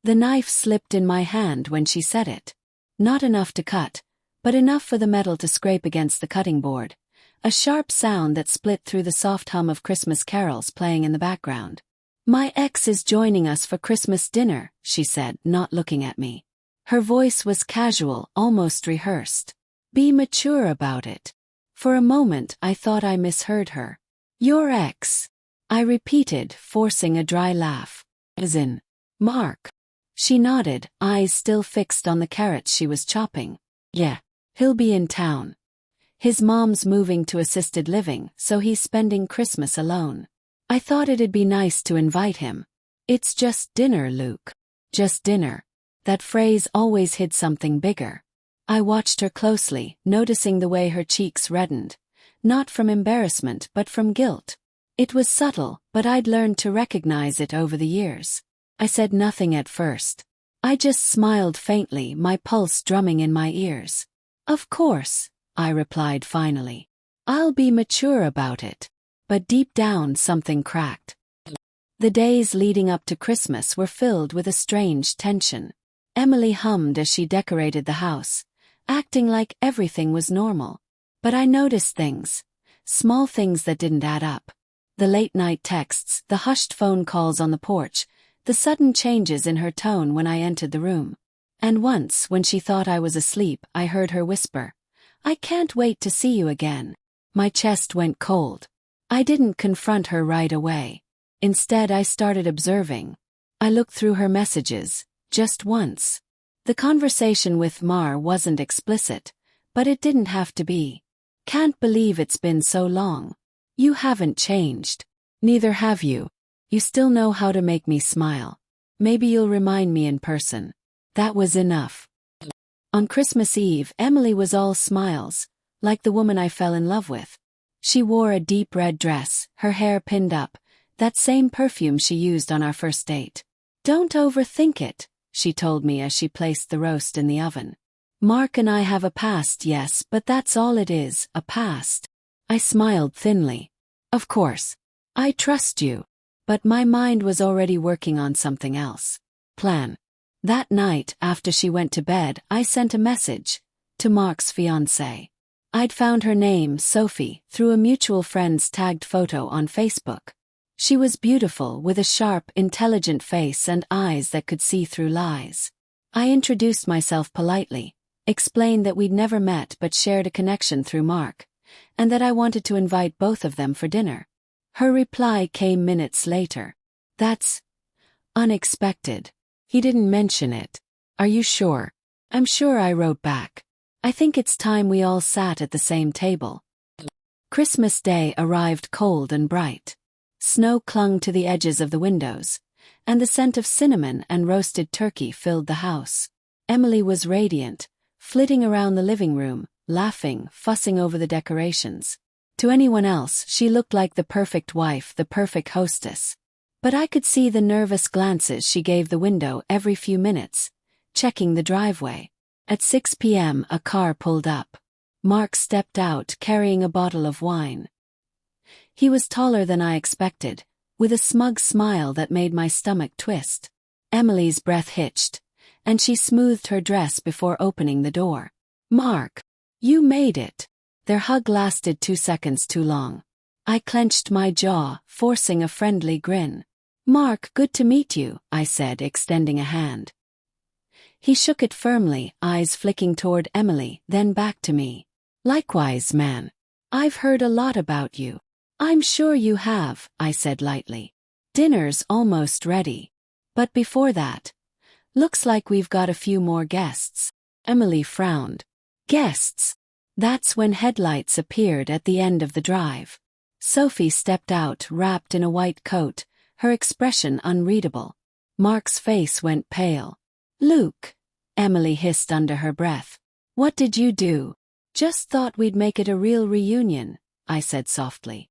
The knife slipped in my hand when she said it. Not enough to cut, but enough for the metal to scrape against the cutting board. A sharp sound that split through the soft hum of Christmas carols playing in the background. "My ex is joining us for Christmas dinner," she said, not looking at me. Her voice was casual, almost rehearsed. "Be mature about it." For a moment I thought I misheard her. "Your ex," I repeated, forcing a dry laugh. "As in, Mark?" She nodded, eyes still fixed on the carrots she was chopping. "Yeah, he'll be in town. His mom's moving to assisted living, so he's spending Christmas alone. I thought it'd be nice to invite him." "It's just dinner, Luke." Just dinner. That phrase always hid something bigger. I watched her closely, noticing the way her cheeks reddened. Not from embarrassment but from guilt. It was subtle, but I'd learned to recognize it over the years. I said nothing at first. I just smiled faintly, my pulse drumming in my ears. "Of course," I replied finally. "I'll be mature about it." But deep down something cracked. The days leading up to Christmas were filled with a strange tension. Emily hummed as she decorated the house, acting like everything was normal. But I noticed things. Small things that didn't add up. The late-night texts, the hushed phone calls on the porch, the sudden changes in her tone when I entered the room. And once, when she thought I was asleep, I heard her whisper, "I can't wait to see you again." My chest went cold. I didn't confront her right away. Instead, I started observing. I looked through her messages, just once. The conversation with Mar wasn't explicit, but it didn't have to be. "Can't believe it's been so long. You haven't changed. Neither have you. You still know how to make me smile. Maybe you'll remind me in person." That was enough. On Christmas Eve, Emily was all smiles, like the woman I fell in love with. She wore a deep red dress, her hair pinned up, that same perfume she used on our first date. "Don't overthink it," she told me as she placed the roast in the oven. "Mark and I have a past, yes, but that's all it is, a past." I smiled thinly. "Of course. I trust you." But my mind was already working on something else. Plan. That night, after she went to bed, I sent a message to Mark's fiancée. I'd found her name, Sophie, through a mutual friend's tagged photo on Facebook. She was beautiful, with a sharp, intelligent face and eyes that could see through lies. I introduced myself politely, explained that we'd never met but shared a connection through Mark, and that I wanted to invite both of them for dinner. Her reply came minutes later. "That's unexpected. He didn't mention it." "Are you sure?" "I'm sure," I wrote back. "I think it's time we all sat at the same table." Christmas Day arrived cold and bright. Snow clung to the edges of the windows, and the scent of cinnamon and roasted turkey filled the house. Emily was radiant, flitting around the living room, laughing, fussing over the decorations. To anyone else, she looked like the perfect wife, the perfect hostess. But I could see the nervous glances she gave the window every few minutes, checking the driveway. At 6 p.m. a car pulled up. Mark stepped out carrying a bottle of wine. He was taller than I expected, with a smug smile that made my stomach twist. Emily's breath hitched, and she smoothed her dress before opening the door. "Mark, you made it." Their hug lasted 2 seconds too long. I clenched my jaw, forcing a friendly grin. "Mark, good to meet you," I said, extending a hand. He shook it firmly, eyes flicking toward Emily, then back to me. "Likewise, man. I've heard a lot about you." "I'm sure you have," I said lightly. "Dinner's almost ready. But before that, looks like we've got a few more guests." Emily frowned. "Guests?" That's when headlights appeared at the end of the drive. Sophie stepped out, wrapped in a white coat, her expression unreadable. Mark's face went pale. "Luke," Emily hissed under her breath. "What did you do?" "Just thought we'd make it a real reunion," I said softly.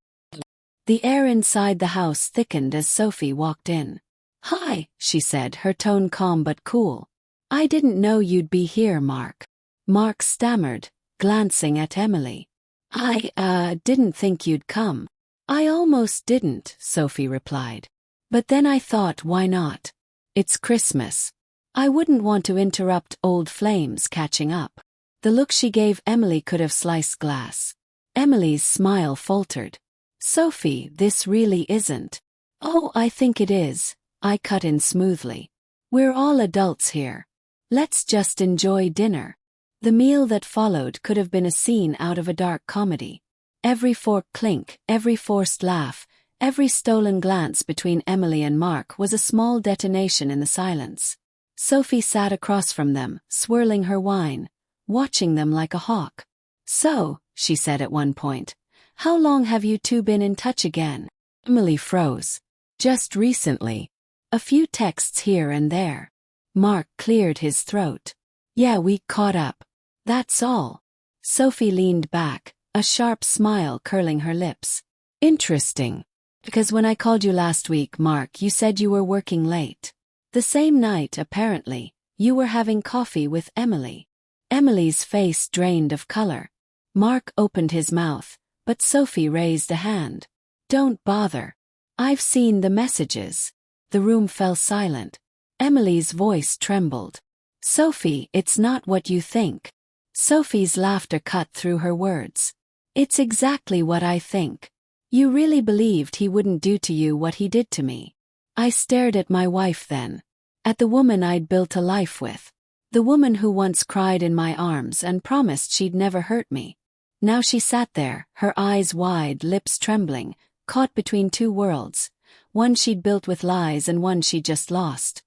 The air inside the house thickened as Sophie walked in. "Hi," she said, her tone calm but cool. "I didn't know you'd be here, Mark." Mark stammered, glancing at Emily. I didn't think you'd come." "I almost didn't," Sophie replied. "But then I thought, why not? It's Christmas." I wouldn't want to interrupt old flames catching up. The look she gave Emily could have sliced glass. Emily's smile faltered. Sophie, this really isn't. Oh, I think it is, I cut in smoothly. We're all adults here. Let's just enjoy dinner. The meal that followed could have been a scene out of a dark comedy. Every fork clink, every forced laugh, every stolen glance between Emily and Mark was a small detonation in the silence. Sophie sat across from them, swirling her wine, watching them like a hawk. So, she said at one point, how long have you two been in touch again? Emily froze. Just recently. A few texts here and there. Mark cleared his throat. Yeah, we caught up. That's all. Sophie leaned back, a sharp smile curling her lips. Interesting. Because when I called you last week, Mark, you said you were working late. The same night, apparently, you were having coffee with Emily. Emily's face drained of color. Mark opened his mouth, but Sophie raised a hand. Don't bother. I've seen the messages. The room fell silent. Emily's voice trembled. Sophie, it's not what you think. Sophie's laughter cut through her words. It's exactly what I think. You really believed he wouldn't do to you what he did to me. I stared at my wife then. At the woman I'd built a life with. The woman who once cried in my arms and promised she'd never hurt me. Now she sat there, her eyes wide, lips trembling, caught between two worlds. One she'd built with lies and one she'd just lost.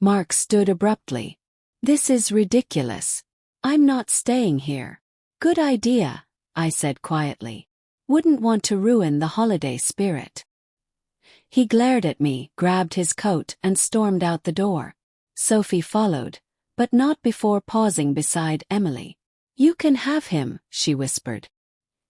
Mark stood abruptly. This is ridiculous. I'm not staying here. Good idea, I said quietly. Wouldn't want to ruin the holiday spirit. He glared at me, grabbed his coat, and stormed out the door. Sophie followed, but not before pausing beside Emily. You can have him, she whispered.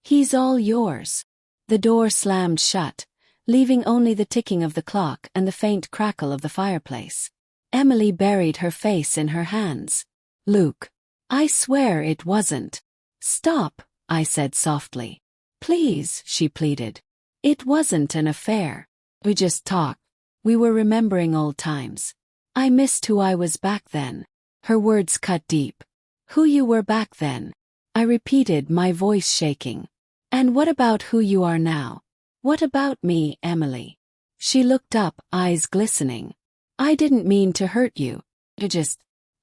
He's all yours. The door slammed shut, leaving only the ticking of the clock and the faint crackle of the fireplace. Emily buried her face in her hands. Luke. I swear it wasn't. Stop, I said softly. Please, she pleaded. It wasn't an affair. We just talked. We were remembering old times. I missed who I was back then. Her words cut deep. Who you were back then. I repeated, my voice shaking. And what about who you are now? What about me, Emily? She looked up, eyes glistening. I didn't mean to hurt you.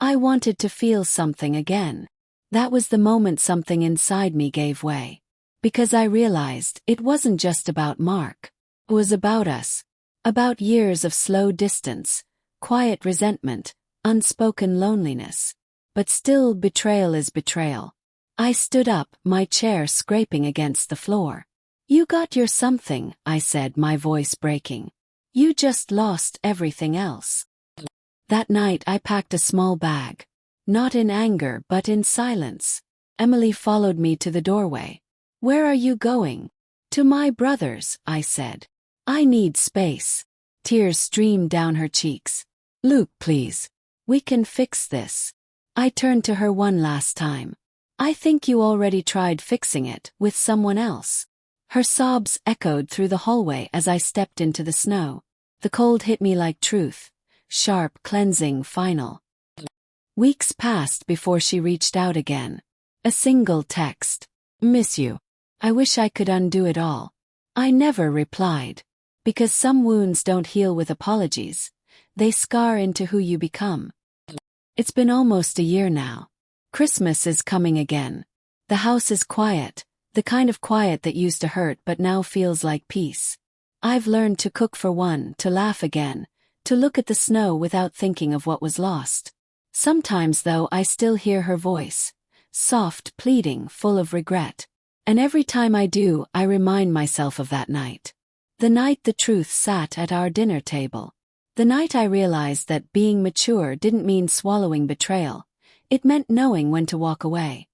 I wanted to feel something again. That was the moment something inside me gave way. Because I realized it wasn't just about Mark. It was about us. About years of slow distance, quiet resentment, unspoken loneliness. But still, betrayal is betrayal. I stood up, my chair scraping against the floor. You got your something, I said, my voice breaking. You just lost everything else. That night I packed a small bag. Not in anger but in silence. Emily followed me to the doorway. Where are you going? To my brother's, I said. I need space. Tears streamed down her cheeks. Luke, please. We can fix this. I turned to her one last time. I think you already tried fixing it with someone else. Her sobs echoed through the hallway as I stepped into the snow. The cold hit me like truth. Sharp, cleansing, final. Weeks passed before she reached out again. A single text. Miss you. I wish I could undo it all. I never replied. Because some wounds don't heal with apologies. They scar into who you become. It's been almost a year now. Christmas is coming again. The house is quiet, the kind of quiet that used to hurt but now feels like peace. I've learned to cook for one, to laugh again, to look at the snow without thinking of what was lost. Sometimes, though, I still hear her voice. Soft, pleading, full of regret. And every time I do, I remind myself of that night. The night the truth sat at our dinner table. The night I realized that being mature didn't mean swallowing betrayal. It meant knowing when to walk away.